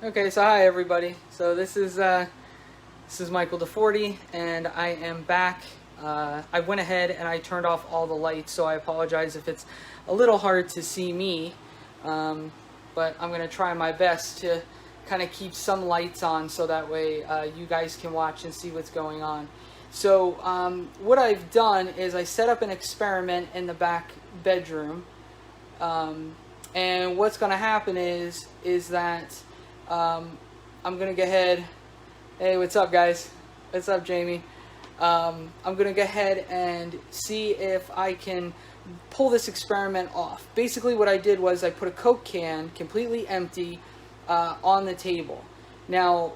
Okay, so hi everybody. So this is Michael DeForty, and I am back. I went ahead and I turned off all the lights, so I apologize if it's a little hard to see me. But I'm gonna try my best to kind of keep some lights on, so that way you guys can watch and see what's going on. So what I've done is I set up an experiment in the back bedroom. And what's going to happen is that I'm going to go ahead. Hey, what's up, guys? What's up, Jamie? I'm going to go ahead and see if I can pull this experiment off. Basically, what I did was I put a Coke can, completely empty, on the table. Now,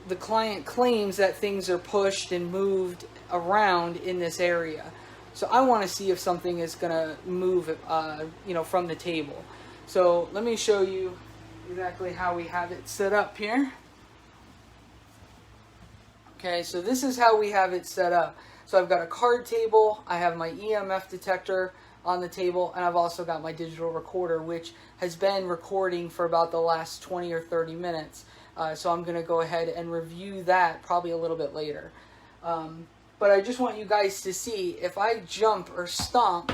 the client claims that things are pushed and moved around in this area. So I want to see if something is going to move, from the table. So let me show you exactly how we have it set up here. Okay, so this is how we have it set up. So I've got a card table, I have my EMF detector on the table, and I've also got my digital recorder, which has been recording for about the last 20 or 30 minutes. So I'm going to go ahead and review that probably a little bit later. But I just want you guys to see, if I jump or stomp,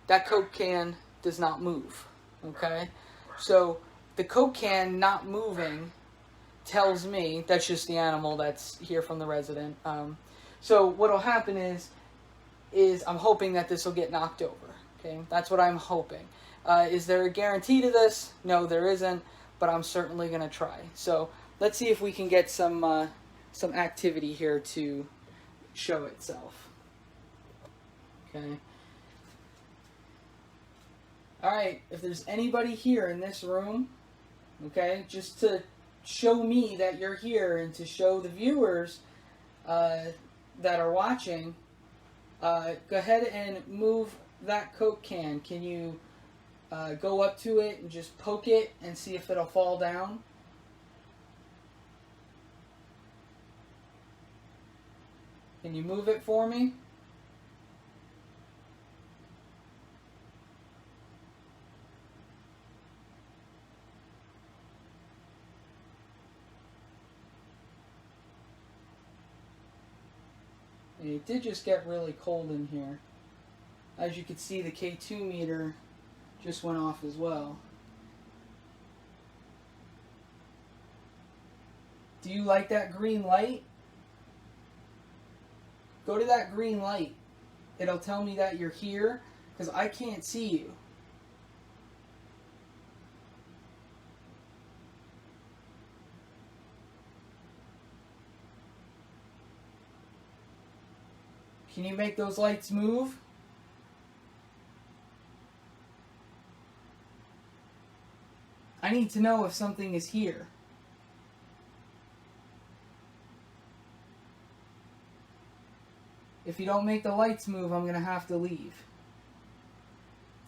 that Coke can does not move. Okay? So the Coke can not moving tells me that's just the animal that's here from the resident. So what'll happen is I'm hoping that this will get knocked over. Okay? That's what I'm hoping. Is there a guarantee to this? No, there isn't, but I'm certainly going to try. So let's see if we can get some activity here to show itself. Okay. Alright, if there's anybody here in this room, okay, just to show me that you're here and to show the viewers that are watching, go ahead and move that Coke can. Can you go up to it and just poke it and see if it'll fall down? Can you move it for me? And it did just get really cold in here. As you can see, the K2 meter just went off as well. Do you like that green light? Go to that green light. It'll tell me that you're here, because I can't see you. Can you make those lights move? I need to know if something is here. If you don't make the lights move, I'm going to have to leave.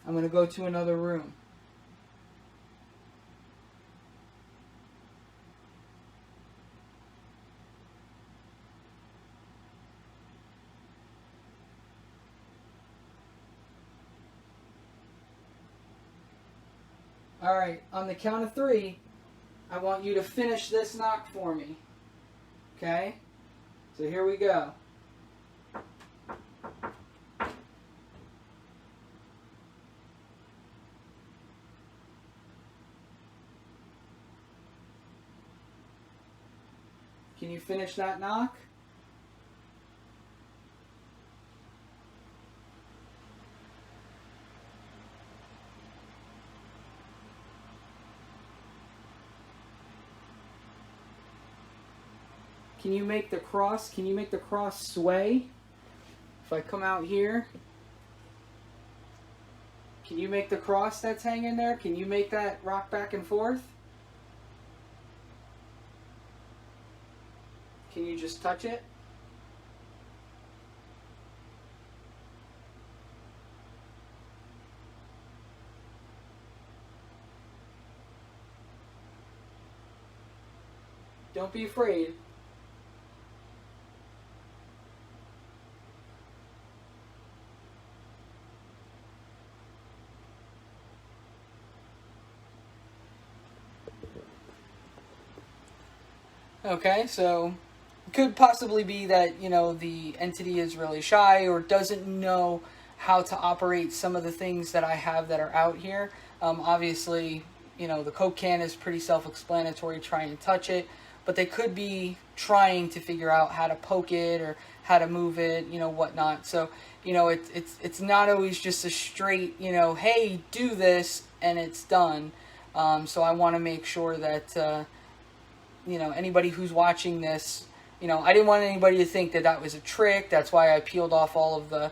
I'm going to go to another room. Alright, on the count of 3, I want you to finish this knock for me. Okay? So here we go. Can you finish that knock? Can you make the cross? Can you make the cross sway? If I come out here, can you make the cross that's hanging there? Can you make that rock back and forth? Can you just touch it? Don't be afraid. Okay, so it could possibly be that, you know, the entity is really shy or doesn't know how to operate some of the things that I have that are out here. Obviously, you know, the Coke can is pretty self-explanatory, trying to touch it, but they could be trying to figure out how to poke it or how to move it, you know, whatnot. So, you know, it's not always just a straight, you know, hey, do this, and it's done. So I want to make sure that, you know, anybody who's watching this, you know, I didn't want anybody to think that that was a trick. That's why I peeled off all of the,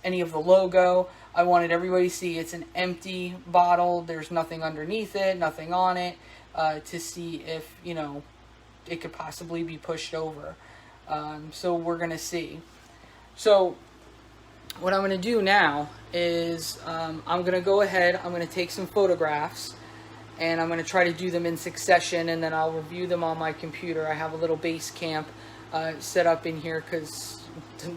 any of the logo. I wanted everybody to see it's an empty bottle. There's nothing underneath it, nothing on it, to see if, you know, it could possibly be pushed over. So we're going to see. So what I'm going to do now is I'm going to go ahead, I'm going to take some photographs, and I'm going to try to do them in succession, and then I'll review them on my computer. I have a little base camp set up in here because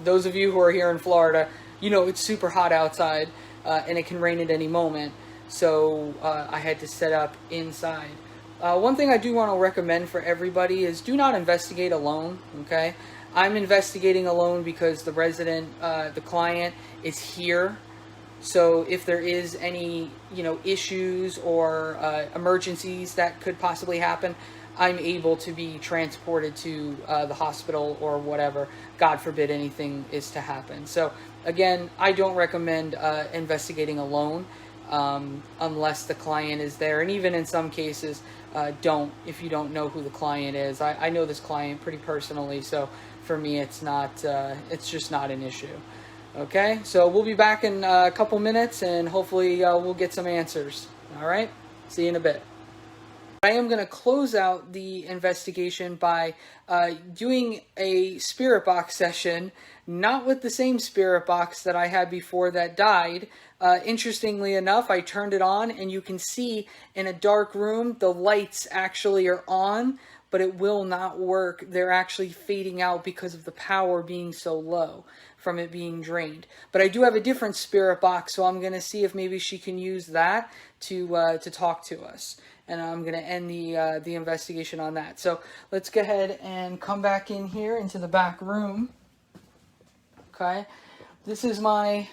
those of you who are here in Florida, you know it's super hot outside and it can rain at any moment. So I had to set up inside. One thing I do want to recommend for everybody is do not investigate alone, okay? I'm investigating alone because the resident, the client, is here. So if there is any, you know, issues or emergencies that could possibly happen, I'm able to be transported to the hospital or whatever. God forbid anything is to happen. So again, I don't recommend investigating alone unless the client is there. And even in some cases, don't if you don't know who the client is. I know this client pretty personally, so for me it's not it's just not an issue. Okay, so we'll be back in a couple minutes, and hopefully we'll get some answers. All right, see you in a bit. I am going to close out the investigation by doing a spirit box session, not with the same spirit box that I had before that died. Interestingly enough, I turned it on, and you can see in a dark room, the lights actually are on, but it will not work. They're actually fading out because of the power being so low from it being drained. But I do have a different spirit box, so I'm going to see if maybe she can use that to talk to us. And I'm going to end the investigation on that. So let's go ahead and come back in here into the back room. Okay, this is my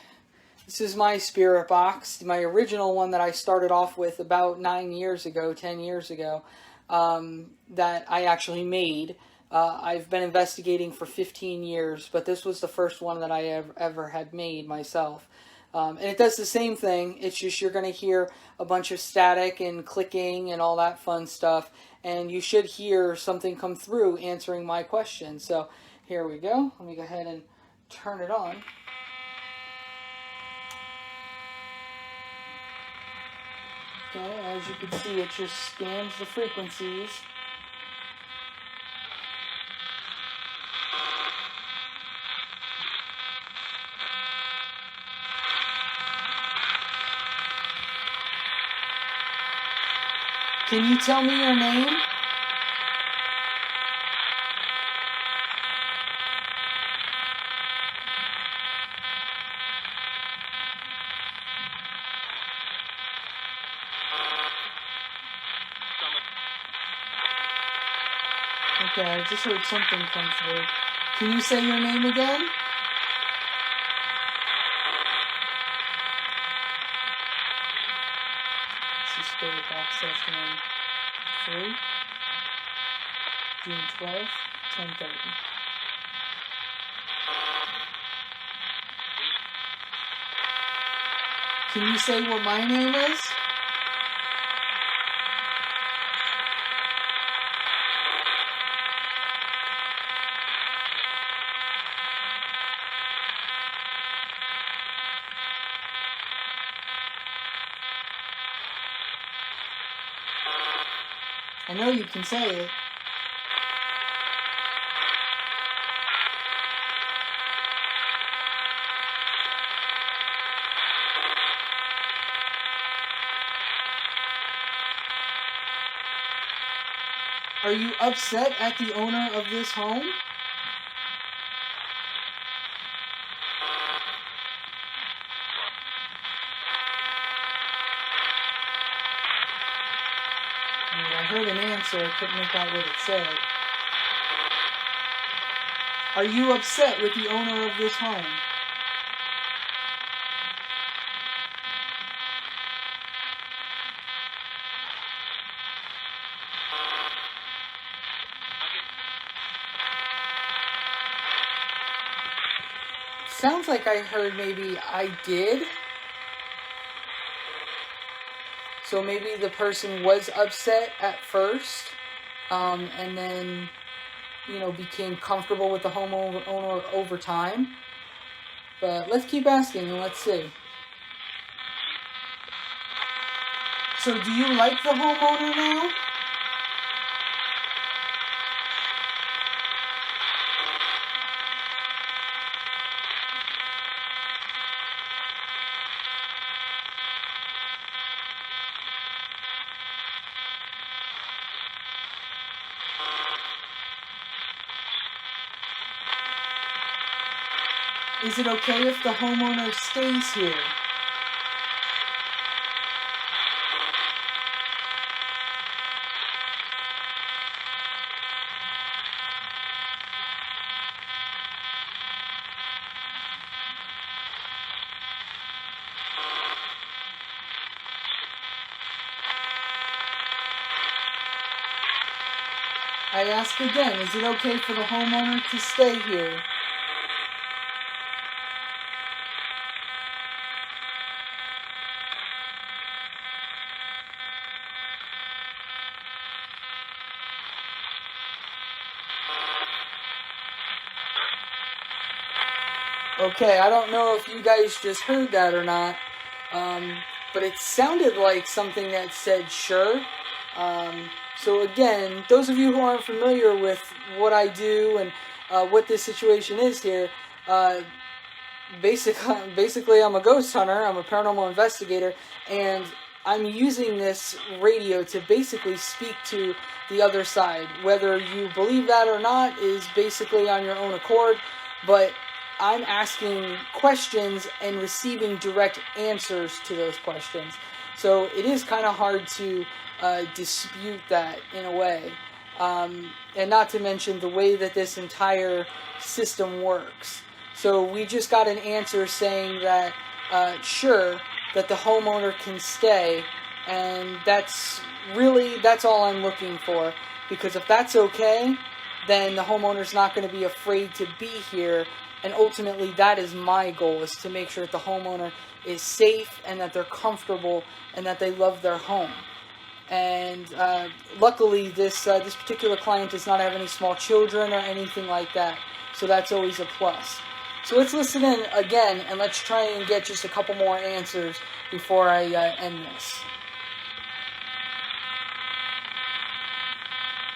spirit box, my original one that I started off with about 10 years ago, that I actually made. I've been investigating for 15 years, but this was the first one that I ever had made myself. And it does the same thing. It's just you're going to hear a bunch of static and clicking and all that fun stuff. And you should hear something come through answering my question. So here we go. Let me go ahead and turn it on. Okay, as you can see, it just scans the frequencies. Can you tell me your name? Okay, I just heard something come through. Can you say your name again? This is spirit box session 3, June 12th, 10:30. Can you say what my name is? I know you can say it. Are you upset at the owner of this home? I heard an answer. so I couldn't make out what it said. Are you upset with the owner of this home? Sounds like I heard maybe I did. So maybe the person was upset at first, and then, became comfortable with the homeowner over time. But let's keep asking and let's see. So do you like the homeowner now? Is it okay if the homeowner stays here? I ask again, is it okay for the homeowner to stay here? Okay, I don't know if you guys just heard that or not, but it sounded like something that said sure. So again, those of you who aren't familiar with what I do and what this situation is here, basically I'm a ghost hunter, I'm a paranormal investigator, and I'm using this radio to basically speak to the other side. Whether you believe that or not is basically on your own accord, but I'm asking questions and receiving direct answers to those questions. So it is kind of hard to dispute that in a way. And not to mention the way that this entire system works. So we just got an answer saying that, sure, that the homeowner can stay, and that's all I'm looking for. Because if that's okay, then the homeowner's not going to be afraid to be here. And ultimately, that is my goal, is to make sure that the homeowner is safe and that they're comfortable and that they love their home. And luckily, this particular client does not have any small children or anything like that. So that's always a plus. So let's listen in again, and let's try and get just a couple more answers before I end this.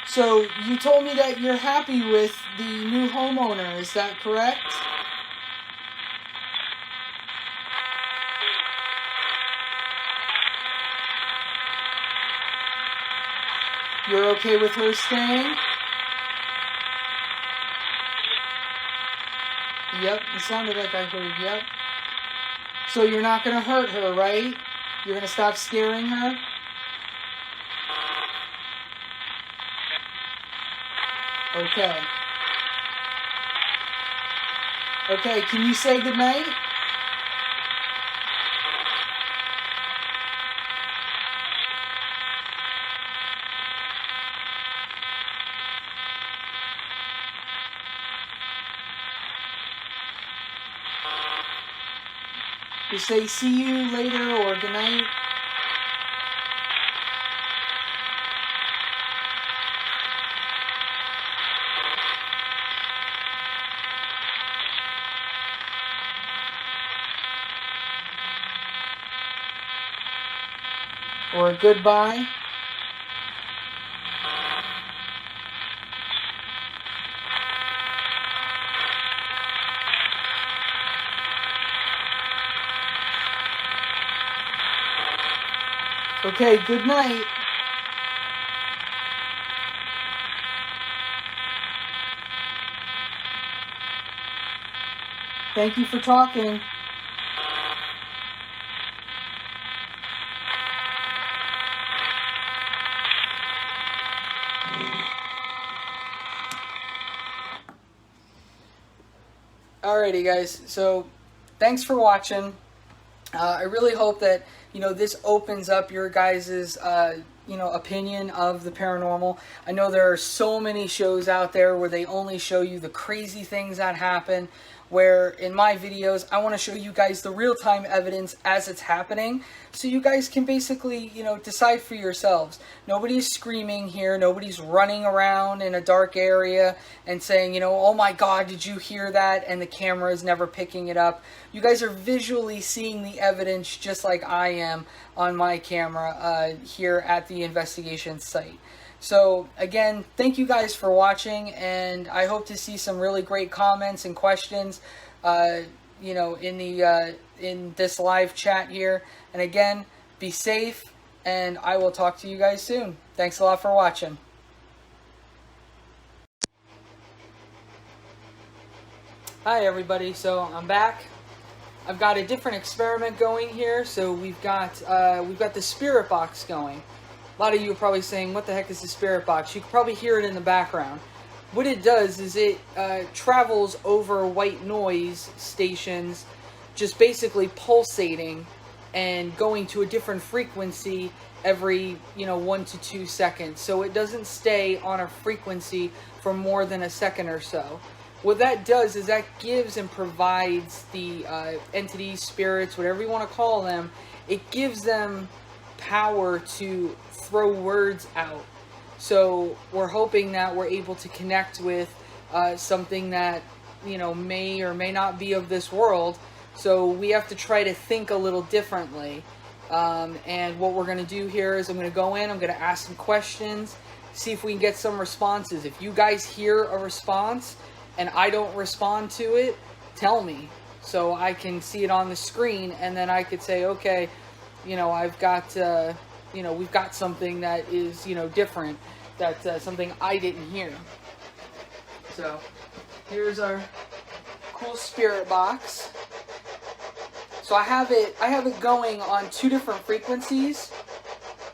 So you told me that you're happy with the new homeowner, is that correct? You're okay with her staying? Yep, it sounded like I heard yep. So you're not going to hurt her, right? You're going to stop scaring her? Okay. Okay, can you say goodnight? You say see you later or goodnight? Or goodbye? Okay, good night. Thank you for talking. Alrighty, guys. So, thanks for watching. I really hope that this opens up your guys's opinion of the paranormal. I know there are so many shows out there where they only show you the crazy things that happen, where in my videos I want to show you guys the real-time evidence as it's happening, so you guys can basically decide for yourselves. Nobody's screaming here, nobody's running around in a dark area and saying, oh my god, did you hear that, and the camera is never picking it up. You guys are visually seeing the evidence just like I am on my camera here at the investigation site. So again, thank you guys for watching, and I hope to see some really great comments and questions, in this live chat here. And again, be safe, and I will talk to you guys soon. Thanks a lot for watching. Hi everybody, so I'm back. I've got a different experiment going here. So we've got the spirit box going. A lot of you are probably saying, what the heck is the spirit box? You can probably hear it in the background. What it does is it travels over white noise stations, just basically pulsating and going to a different frequency every 1 to 2 seconds. So it doesn't stay on a frequency for more than a second or so. What that does is that gives and provides the entities, spirits, whatever you want to call them, it gives them power to throw words out. So we're hoping that we're able to connect with something that may or may not be of this world. So we have to try to think a little differently. And what we're going to do here is I'm going to go in, I'm going to ask some questions, see if we can get some responses. If you guys hear a response and I don't respond to it, tell me so I can see it on the screen, and then I could say, okay, I've got we've got something that is different, that something I didn't hear. So here's our cool spirit box. So I have it going on 2 different frequencies.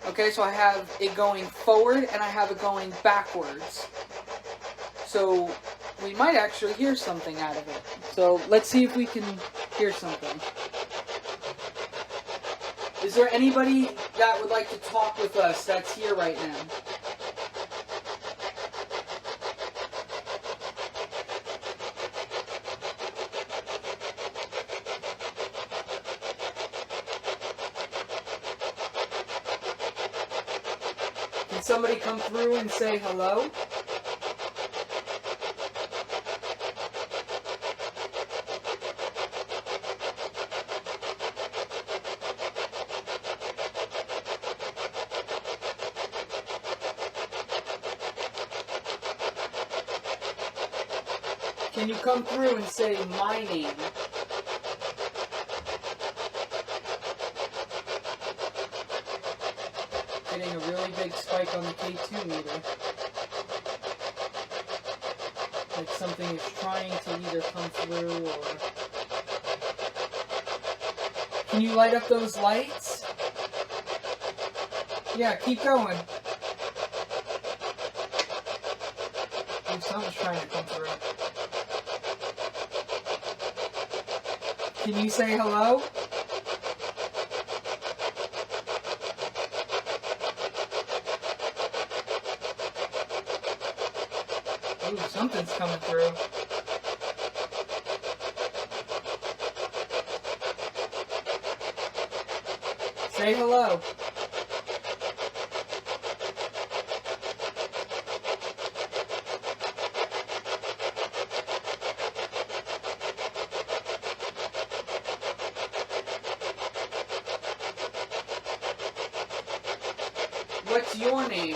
Okay, so I have it going forward and I have it going backwards. So we might actually hear something out of it. So let's see if we can hear something. Is there anybody that would like to talk with us that's here right now? Can somebody come through and say hello? Can you come through and say my name? Getting a really big spike on the K2 meter. Like something is trying to either come through or... Can you light up those lights? Yeah, keep going. Oh, someone's trying to come through. Can you say hello? Ooh, something's coming through. Say hello. What's your name?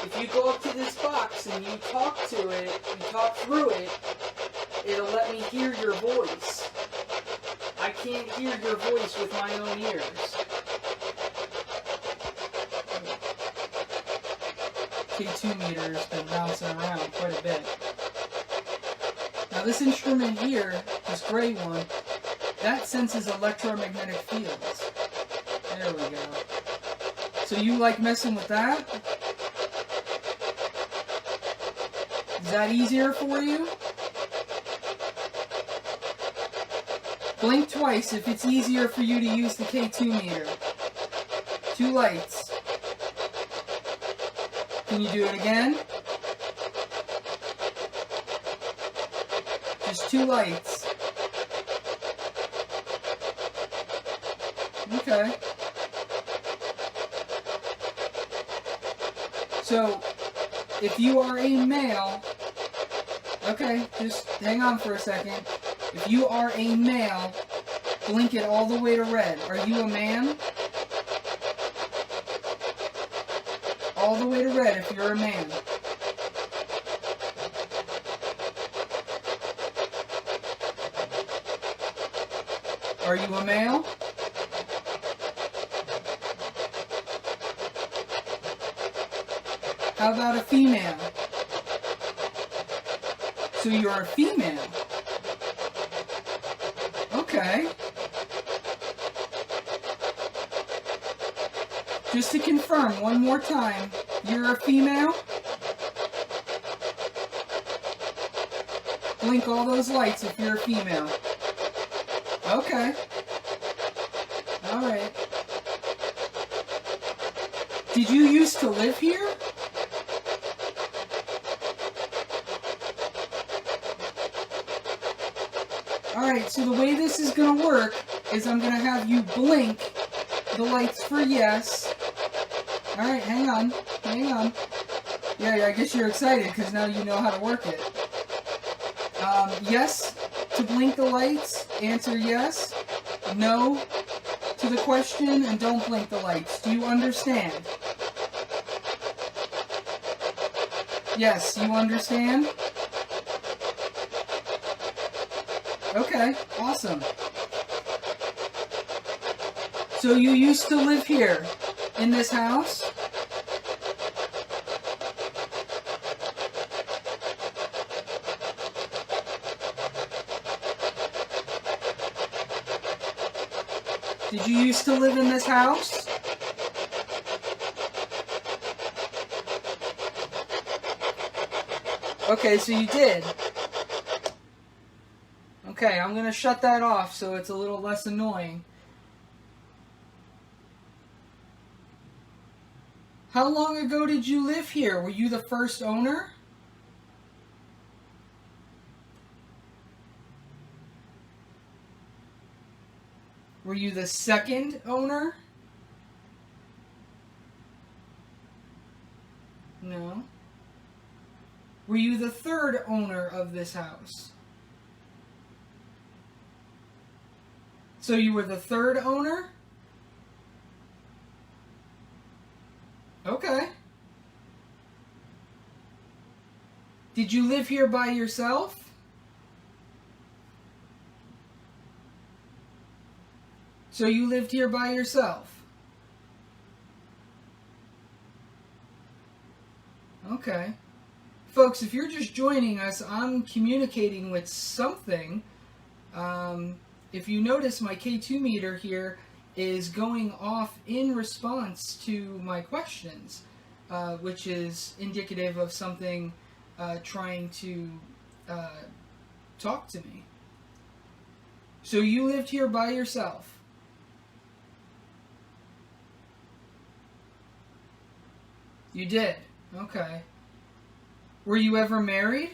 If you go up to this box and you talk to it, you talk through it, it'll let me hear your voice. I can't hear your voice with my own ears. K2 meter has been bouncing around quite a bit. Now this instrument here, this gray one, that senses electromagnetic fields. There we go. So you like messing with that? Is that easier for you? Blink twice if it's easier for you to use the K2 meter. 2 lights. Can you do it again? Just 2 lights. Okay. So, if you are a male, okay, just hang on for a second. If you are a male, blink it all the way to red. Are you a man? All the way to red if you're a man. Are you a male? How about a female? So you're a female. Okay. Just to confirm one more time, you're a female? Blink all those lights if you're a female. Okay. Alright. Did you used to live here? Alright, so the way this is going to work is I'm going to have you blink the lights for yes. Alright, hang on. Hang on. Yeah, I guess you're excited because now you know how to work it. Yes to blink the lights. Answer yes. No to the question and don't blink the lights. Do you understand? Yes, you understand? Okay, awesome. So you used to live here, in this house? Did you used to live in this house? Okay, so you did. Okay, I'm going to shut that off so it's a little less annoying. How long ago did you live here? Were you the first owner? Were you the second owner? No. Were you the third owner of this house? So you were the third owner? Okay. Did you live here by yourself? So you lived here by yourself? Okay. Folks, if you're just joining us, I'm communicating with something. If you notice, my K2 meter here is going off in response to my questions, which is indicative of something trying to talk to me. So you lived here by yourself? You did? Okay. Were you ever married?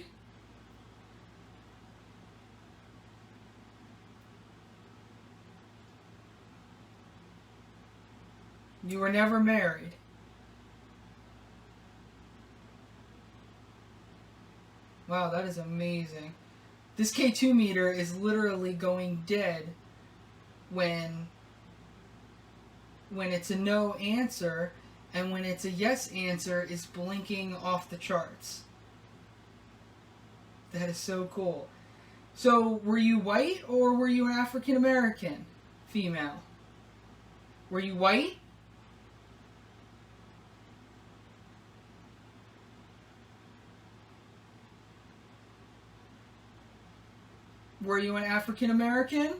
You were never married. Wow, that is amazing. This K2 meter is literally going dead when it's a no answer, and when it's a yes answer, it's blinking off the charts. That is so cool. So, were you white or were you an African American female? Were you white? Were you an African American?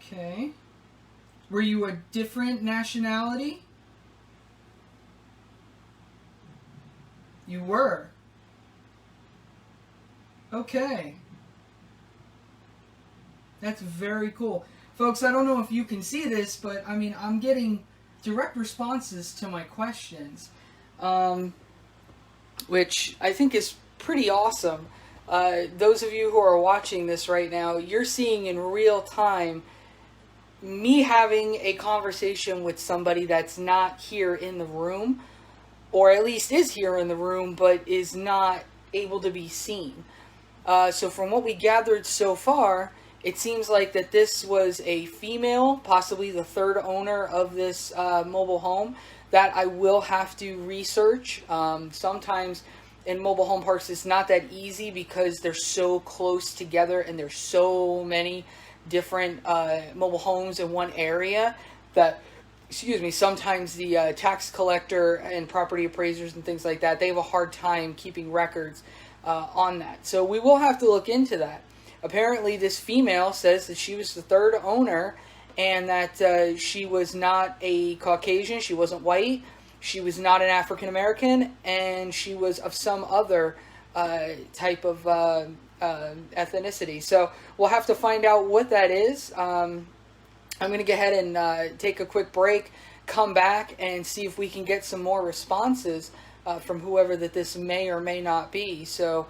Okay. Were you a different nationality? You were. Okay. That's very cool. Folks, I don't know if you can see this, but I mean, I'm getting direct responses to my questions, which I think is pretty awesome. Those of you who are watching this right now, you're seeing in real time me having a conversation with somebody that's not here in the room, or at least is here in the room, but is not able to be seen. So from what we gathered so far, it seems like that this was a female, possibly the third owner of this mobile home. That I will have to research. Sometimes in mobile home parks it's not that easy because they're so close together and there's so many different mobile homes in one area that, excuse me, sometimes the tax collector and property appraisers and things like that, they have a hard time keeping records on that. So we will have to look into that. Apparently this female says that she was the third owner and that she was not a Caucasian, she wasn't white, she was not an African American, and she was of some other type of ethnicity. So we'll have to find out what that is. I'm going to go ahead and take a quick break, come back, and see if we can get some more responses from whoever that this may or may not be. So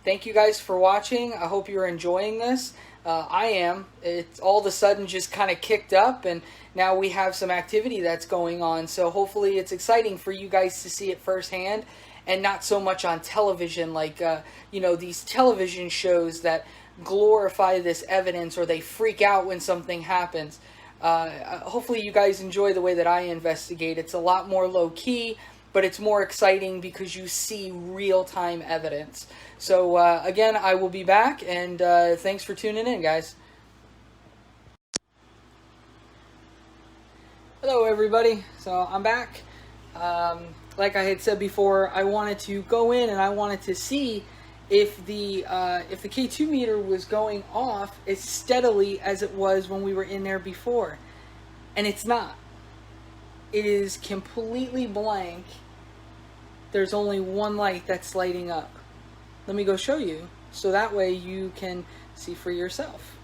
thank you guys for watching. I hope you're enjoying this. I am. It's all of a sudden just kind of kicked up, and now we have some activity that's going on. So hopefully it's exciting for you guys to see it firsthand, and not so much on television, like these television shows that glorify this evidence, or they freak out when something happens. Hopefully you guys enjoy the way that I investigate. It's a lot more low-key, but it's more exciting because you see real-time evidence. So again, I will be back, and thanks for tuning in, guys. Hello everybody, so I'm back. Like I had said before, I wanted to go in and I wanted to see if the K2 meter was going off as steadily as it was when we were in there before. And it's not. It is completely blank. There's only one light that's lighting up. Let me go show you, so that way you can see for yourself.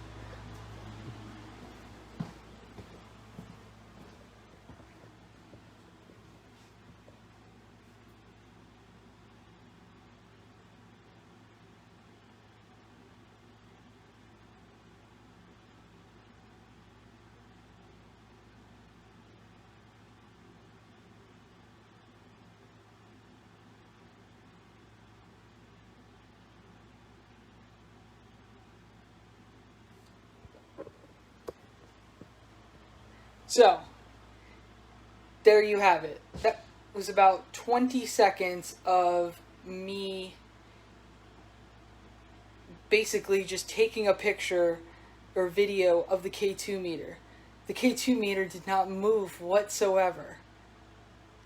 So, there you have it. That was about 20 seconds of me basically just taking a picture or video of the K2 meter. The K2 meter did not move whatsoever.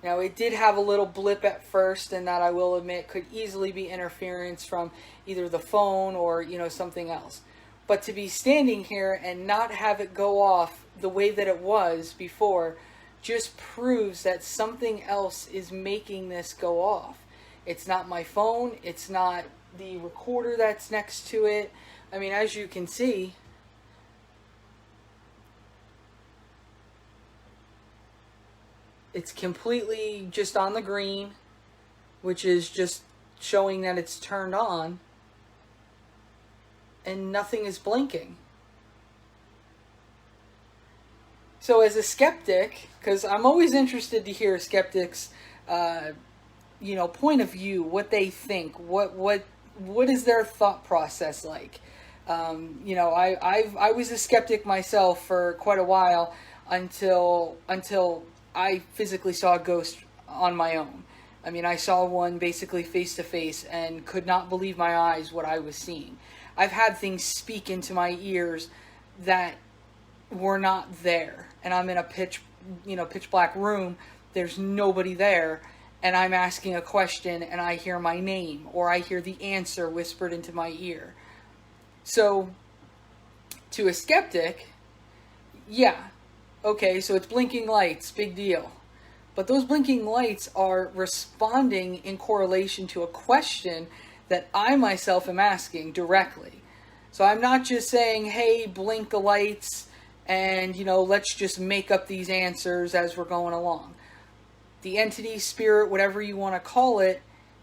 Now, it did have a little blip at first, and that I will admit could easily be interference from either the phone or, something else. But to be standing here and not have it go off the way that it was before just proves that something else is making this go off. It's not my phone. It's not the recorder that's next to it. I mean, as you can see, it's completely just on the green, which is just showing that it's turned on, and nothing is blinking. So as a skeptic, because I'm always interested to hear skeptics, point of view, what they think, what is their thought process like. I was a skeptic myself for quite a while until I physically saw a ghost on my own. I mean, I saw one basically face to face and could not believe my eyes what I was seeing. I've had things speak into my ears that were not there, and I'm in a pitch pitch black room, there's nobody there, and I'm asking a question and I hear my name or I hear the answer whispered into my ear. So to a skeptic, yeah, okay, so it's blinking lights, big deal. But those blinking lights are responding in correlation to a question that I myself am asking directly. So I'm not just saying, hey, blink the lights and, let's just make up these answers as we're going along. The entity, spirit, whatever you want to call it,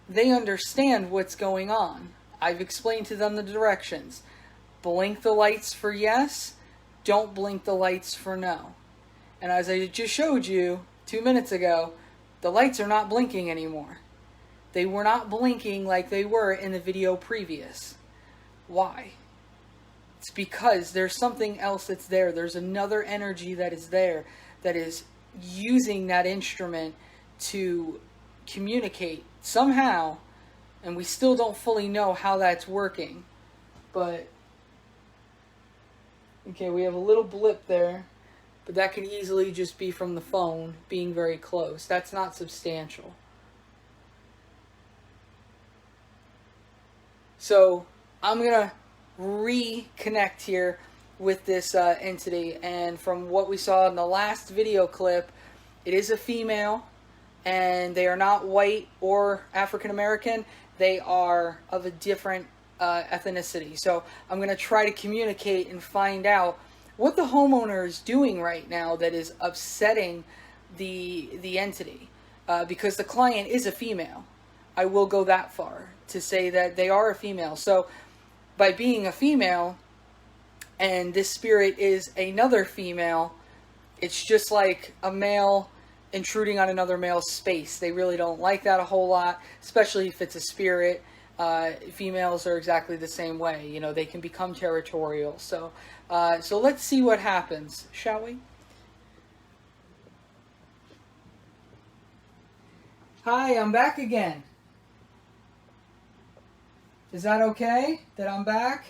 they understand what's going on. I've explained to them the directions. Blink the lights for yes, don't blink the lights for no. And as I just showed you 2 minutes ago, the lights are not blinking anymore. They were not blinking like they were in the video previous. Why? It's because there's something else that's there. There's another energy that is there that is using that instrument to communicate somehow, and we still don't fully know how that's working. But, okay, we have a little blip there, but that could easily just be from the phone being very close. That's not substantial. So I'm going to reconnect here with this entity, and from what we saw in the last video clip, it is a female, and they are not white or African American. They are of a different ethnicity. So I'm going to try to communicate and find out what the homeowner is doing right now that is upsetting the entity, because the client is a female. I will go that far to say that they are a female. So by being a female, and this spirit is another female, it's just like a male intruding on another male's space. They really don't like that a whole lot, especially if it's a spirit. Females are exactly the same way. They can become territorial. So let's see what happens, shall we? Hi, I'm back again. Is that okay that I'm back?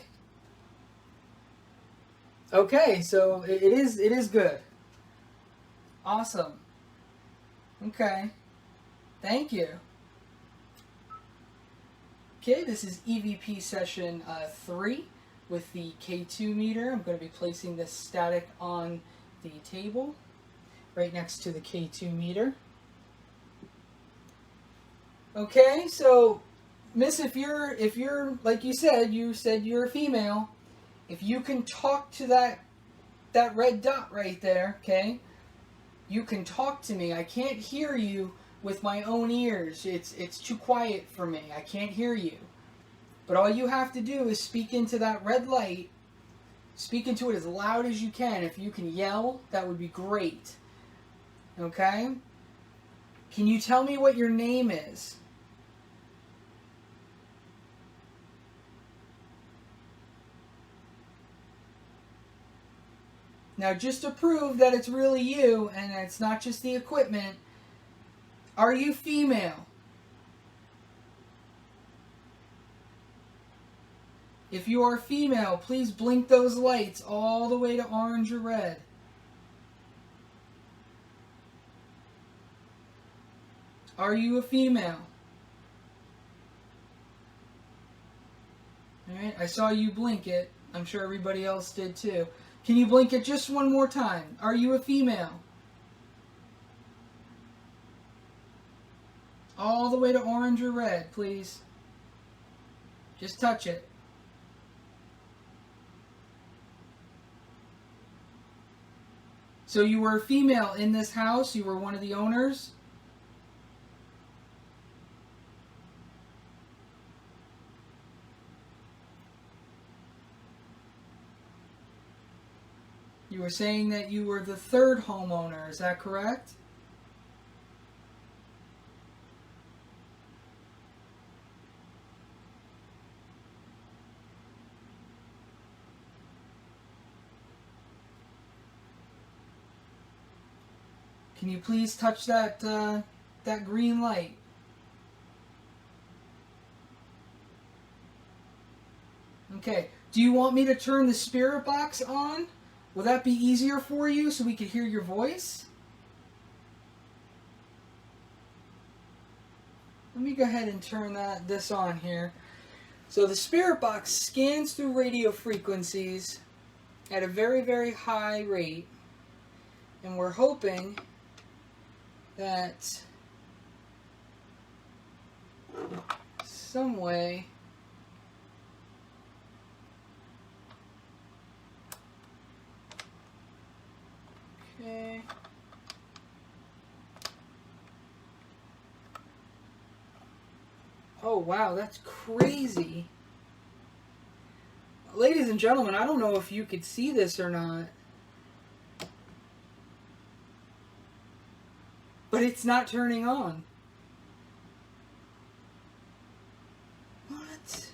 Okay, so it is good. Awesome. Okay. Thank you. Okay, this is EVP session 3 with the K2 meter. I'm going to be placing this static on the table right next to the K2 meter. Okay, so Miss, if you're like you said you're a female, if you can talk to that red dot right there, okay? You can talk to me. I can't hear you with my own ears. It's too quiet for me. I can't hear you. But all you have to do is speak into that red light. Speak into it as loud as you can. If you can yell, that would be great. Okay? Can you tell me what your name is? Now, just to prove that it's really you and it's not just the equipment, are you female? If you are female, please blink those lights all the way to orange or red. Are you a female? Alright, I saw you blink it. I'm sure everybody else did too. Can you blink it just one more time? Are you a female? All the way to orange or red, please. Just touch it. So you were a female in this house? You were one of the owners? You were saying that you were the third homeowner, is that correct? Can you please touch that that green light? Okay. Do you want me to turn the spirit box on? Will that be easier for you so we could hear your voice? me go ahead and turn this on here. So the spirit box scans through radio frequencies at a very, very high rate. And we're hoping that some way okay. Oh wow, that's crazy. Ladies and gentlemen, I don't know if you could see this or not, but it's not turning on. What?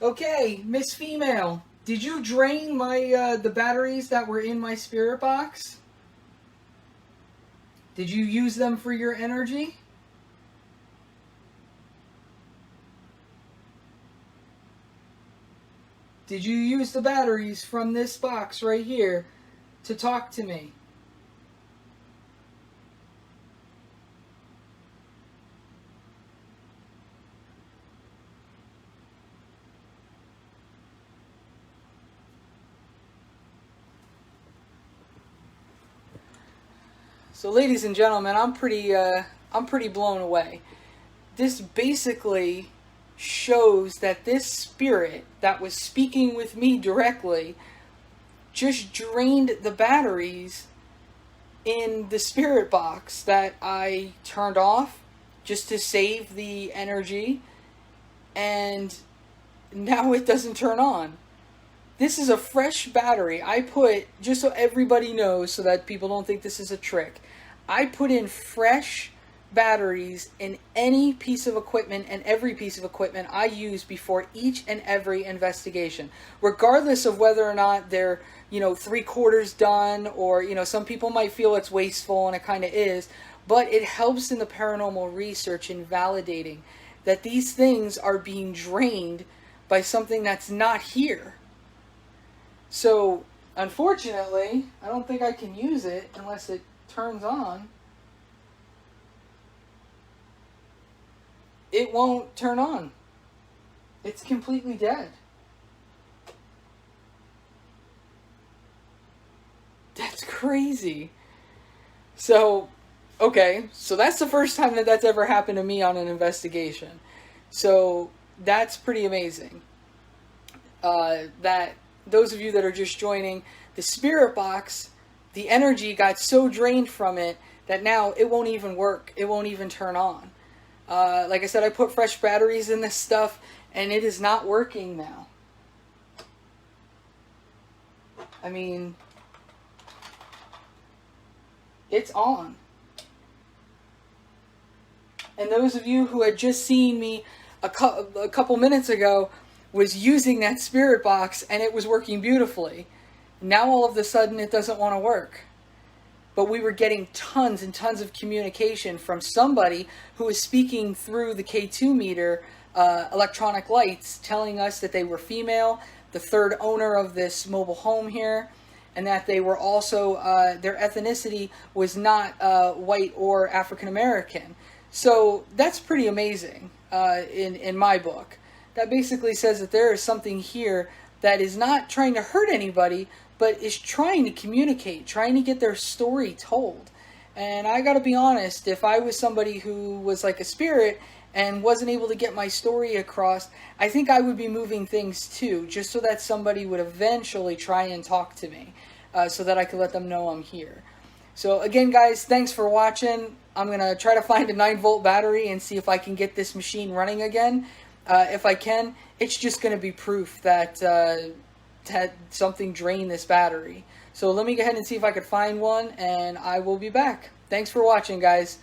Okay, Miss Female, did you drain my the batteries that were in my spirit box? Did you use them for your energy? Did you use the batteries from this box right here to talk to me? So, ladies and gentlemen, I'm pretty blown away. This basically shows that this spirit that was speaking with me directly just drained the batteries in the spirit box that I turned off just to save the energy, and now it doesn't turn on. This is a fresh battery. I put, just so everybody knows, so that people don't think this is a trick, I put in fresh batteries in any piece of equipment and every piece of equipment I use before each and every investigation, regardless of whether or not they're, 3/4 done, or, some people might feel it's wasteful, and it kind of is, but it helps in the paranormal research in validating that these things are being drained by something that's not here. So, unfortunately, I don't think I can use it unless it turns on. It won't turn on. It's completely dead. That's crazy. So, okay, so that's the first time that that's ever happened to me on an investigation. So, that's pretty amazing. That those of you that are just joining, the spirit box, the energy got so drained from it that now it won't even work. It won't even turn on. Like I said, I put fresh batteries in this stuff, and it is not working now. I mean, it's on. And those of you who had just seen me a couple minutes ago was using that spirit box, and it was working beautifully. Now all of a sudden it doesn't want to work. But we were getting tons and tons of communication from somebody who was speaking through the K2 meter electronic lights, telling us that they were female, the third owner of this mobile home here, and that they were also, their ethnicity was not white or African American. So that's pretty amazing in my book. That basically says that there is something here that is not trying to hurt anybody, but is trying to communicate, trying to get their story told. And I gotta be honest, if I was somebody who was like a spirit and wasn't able to get my story across, I think I would be moving things too, just so that somebody would eventually try and talk to me, so that I could let them know I'm here. So again, guys, thanks for watching. I'm gonna try to find a 9-volt battery and see if I can get this machine running again. If I can, it's just gonna be proof that something drained this battery. So let me go ahead and see if I could find one, and I will be back. Thanks for watching, guys.